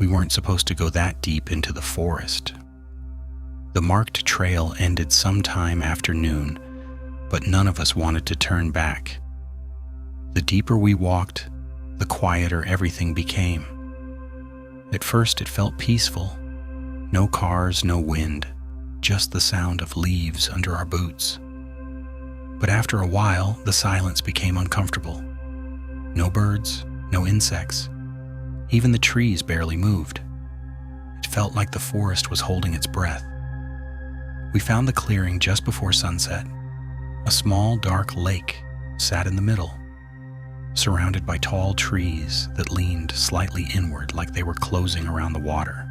We weren't supposed to go that deep into the forest. The marked trail ended sometime after noon, but none of us wanted to turn back. The deeper we walked, the quieter everything became. At first it felt peaceful. No cars, no wind, just the sound of leaves under our boots. But after a while, the silence became uncomfortable. No birds, no insects. Even the trees barely moved. It felt like the forest was holding its breath. We found the clearing just before sunset. A small, dark lake sat in the middle, surrounded by tall trees that leaned slightly inward like they were closing around the water.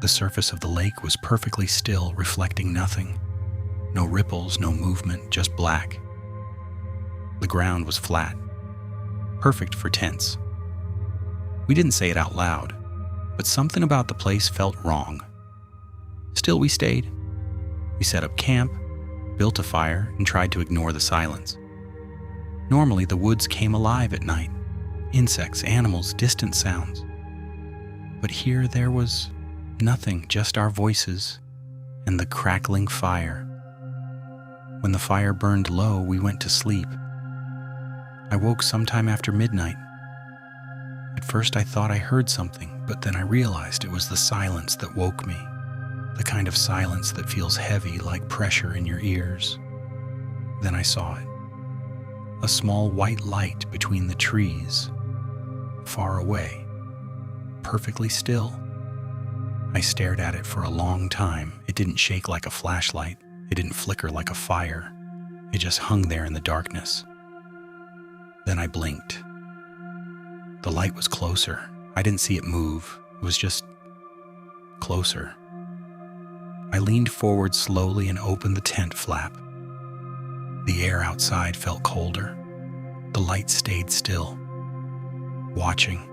The surface of the lake was perfectly still, reflecting nothing. No ripples, no movement, just black. The ground was flat, perfect for tents. We didn't say it out loud, but something about the place felt wrong. Still, we stayed. We set up camp, built a fire, and tried to ignore the silence. Normally, the woods came alive at night. Insects, animals, distant sounds. But here there was nothing, just our voices and the crackling fire. When the fire burned low, we went to sleep. I woke sometime after midnight. At first I thought I heard something, but then I realized it was the silence that woke me. The kind of silence that feels heavy, like pressure in your ears. Then I saw it. A small white light between the trees, far away, perfectly still. I stared at it for a long time. It didn't shake like a flashlight. It didn't flicker like a fire. It just hung there in the darkness. Then I blinked. The light was closer. I didn't see it move. It was just closer. I leaned forward slowly and opened the tent flap. The air outside felt colder. The light stayed still, watching.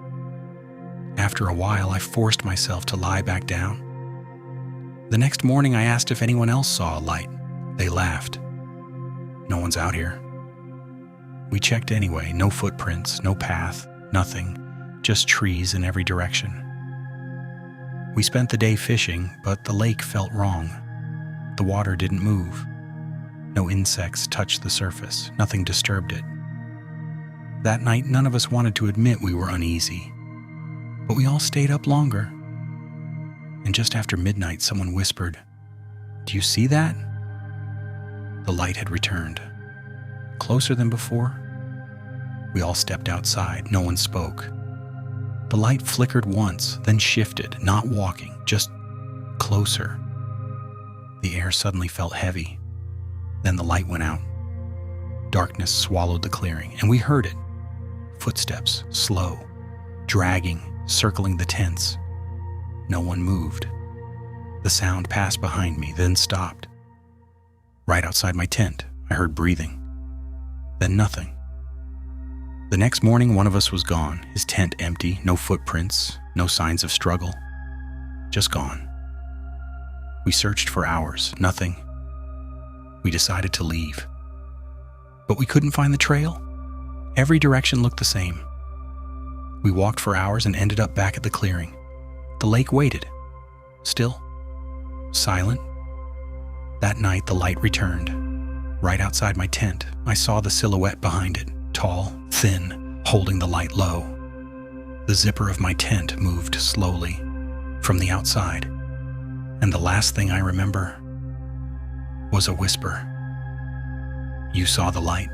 After a while, I forced myself to lie back down. The next morning, I asked if anyone else saw a light. They laughed. No one's out here. We checked anyway. No footprints, no path, nothing. Just trees in every direction. We spent the day fishing, but the lake felt wrong. The water didn't move. No insects touched the surface. Nothing disturbed it. That night, none of us wanted to admit we were uneasy. But we all stayed up longer. And just after midnight, someone whispered, "Do you see that?" The light had returned. Closer than before. We all stepped outside. No one spoke. The light flickered once, then shifted, not walking, just closer. The air suddenly felt heavy. Then the light went out. Darkness swallowed the clearing, and we heard it. Footsteps, slow, dragging, circling the tents. No one moved. The sound passed behind me, then stopped. Right outside my tent, I heard breathing. Then nothing. The next morning, one of us was gone, his tent empty, no footprints, no signs of struggle. Just gone. We searched for hours, nothing. We decided to leave. But we couldn't find the trail. Every direction looked the same. We walked for hours and ended up back at the clearing. The lake waited. Still. Silent. That night, the light returned. Right outside my tent, I saw the silhouette behind it. Tall, thin, holding the light low. The zipper of my tent moved slowly from the outside, and the last thing I remember was a whisper. "You saw the light."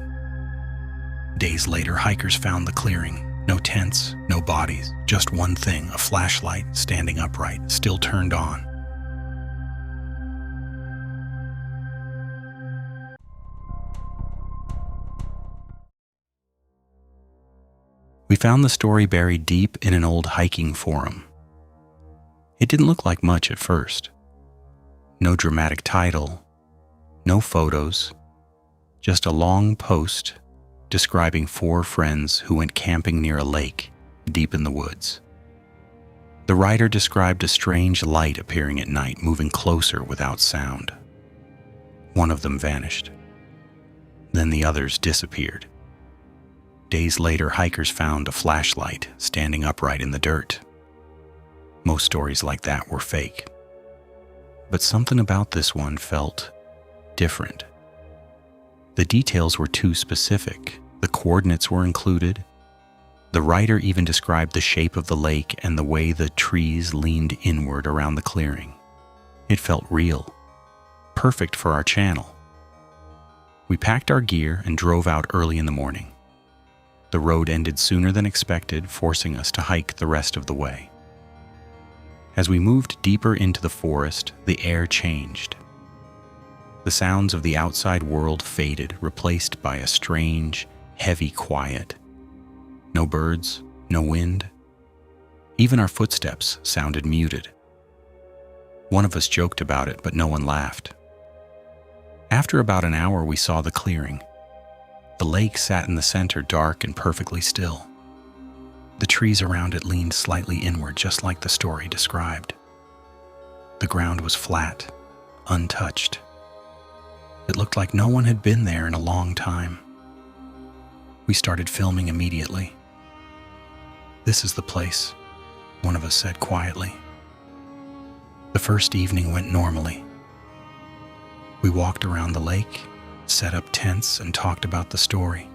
Days later, hikers found the clearing. No tents, no bodies, just one thing, a flashlight standing upright, still turned on. We found the story buried deep in an old hiking forum. It didn't look like much at first. No dramatic title, no photos, just a long post describing 4 friends who went camping near a lake deep in the woods. The writer described a strange light appearing at night, moving closer without sound. One of them vanished. Then the others disappeared. Days later, hikers found a flashlight standing upright in the dirt. Most stories like that were fake. But something about this one felt different. The details were too specific. The coordinates were included. The writer even described the shape of the lake and the way the trees leaned inward around the clearing. It felt real, perfect for our channel. We packed our gear and drove out early in the morning. The road ended sooner than expected, forcing us to hike the rest of the way. As we moved deeper into the forest, the air changed. The sounds of the outside world faded, replaced by a strange, heavy quiet. No birds, no wind. Even our footsteps sounded muted. One of us joked about it, but no one laughed. After about an hour, we saw the clearing. The lake sat in the center, dark and perfectly still. The trees around it leaned slightly inward, just like the story described. The ground was flat, untouched. It looked like no one had been there in a long time. We started filming immediately. "This is the place," one of us said quietly. The first evening went normally. We walked around the lake, set up tents, and talked about the story.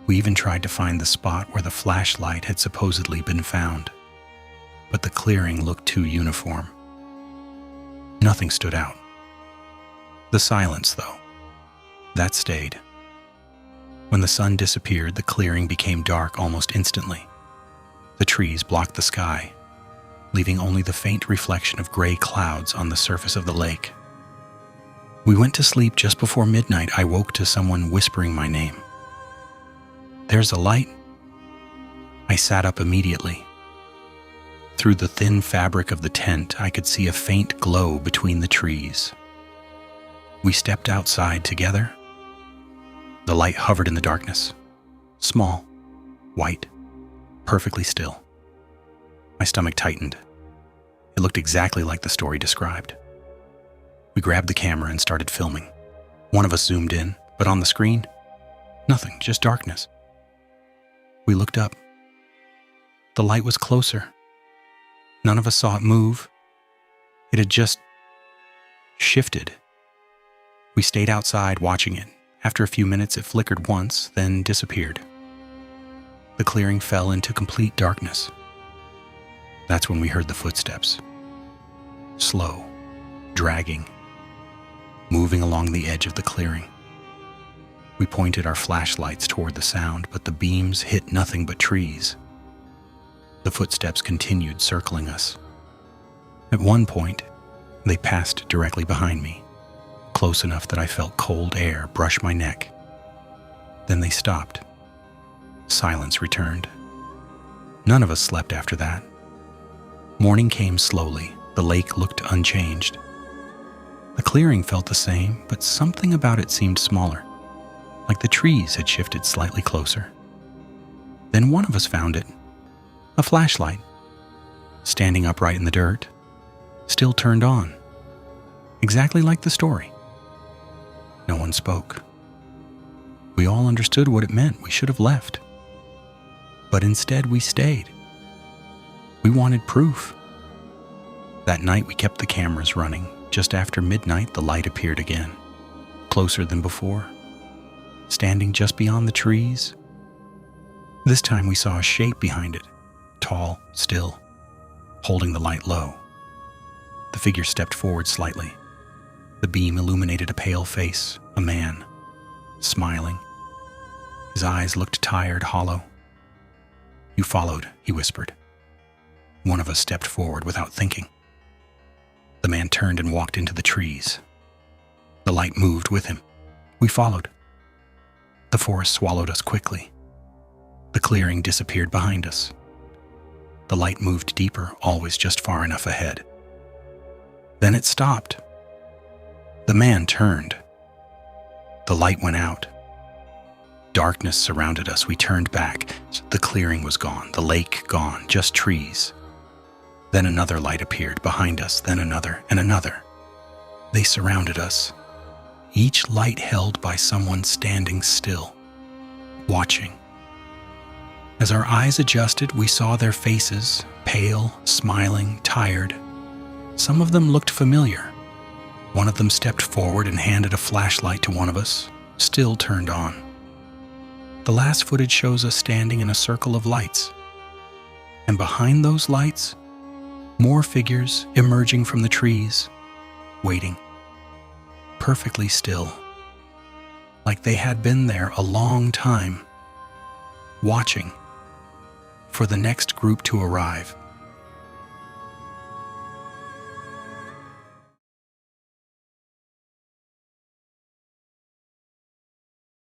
We even tried to find the spot where the flashlight had supposedly been found, but the clearing looked too uniform. Nothing stood out. The silence, though, that stayed. When the sun disappeared, the clearing became dark almost instantly. The trees blocked the sky, leaving only the faint reflection of gray clouds on the surface of the lake. We went to sleep just before midnight. I woke to someone whispering my name. "There's a light." I sat up immediately. Through the thin fabric of the tent, I could see a faint glow between the trees. We stepped outside together. The light hovered in the darkness, small, white, perfectly still. My stomach tightened. It looked exactly like the story described. We grabbed the camera and started filming. One of us zoomed in, but on the screen, nothing, just darkness. We looked up. The light was closer. None of us saw it move. It had just shifted. We stayed outside watching it. After a few minutes, it flickered once, then disappeared. The clearing fell into complete darkness. That's when we heard the footsteps. Slow, dragging, moving along the edge of the clearing. We pointed our flashlights toward the sound, but the beams hit nothing but trees. The footsteps continued circling us. At one point, they passed directly behind me, close enough that I felt cold air brush my neck. Then they stopped. Silence returned. None of us slept after that. Morning came slowly. The lake looked unchanged. The clearing felt the same, but something about it seemed smaller, like the trees had shifted slightly closer. Then one of us found it, a flashlight, standing upright in the dirt, still turned on, exactly like the story. No one spoke. We all understood what it meant. We should have left. But instead we stayed. We wanted proof. That night we kept the cameras running. Just after midnight, the light appeared again, closer than before, standing just beyond the trees. This time we saw a shape behind it, tall, still, holding the light low. The figure stepped forward slightly. The beam illuminated a pale face, a man, smiling. His eyes looked tired, hollow. "You followed," he whispered. One of us stepped forward without thinking. The man turned and walked into the trees. The light moved with him. We followed. The forest swallowed us quickly. The clearing disappeared behind us. The light moved deeper, always just far enough ahead. Then it stopped. The man turned. The light went out. Darkness surrounded us. We turned back. The clearing was gone, the lake gone, just trees. Then another light appeared behind us, then another and another. They surrounded us, each light held by someone standing still, watching. As our eyes adjusted, we saw their faces, pale, smiling, tired. Some of them looked familiar. One of them stepped forward and handed a flashlight to one of us, still turned on. The last footage shows us standing in a circle of lights. And behind those lights, more figures emerging from the trees, waiting, perfectly still, like they had been there a long time, watching for the next group to arrive.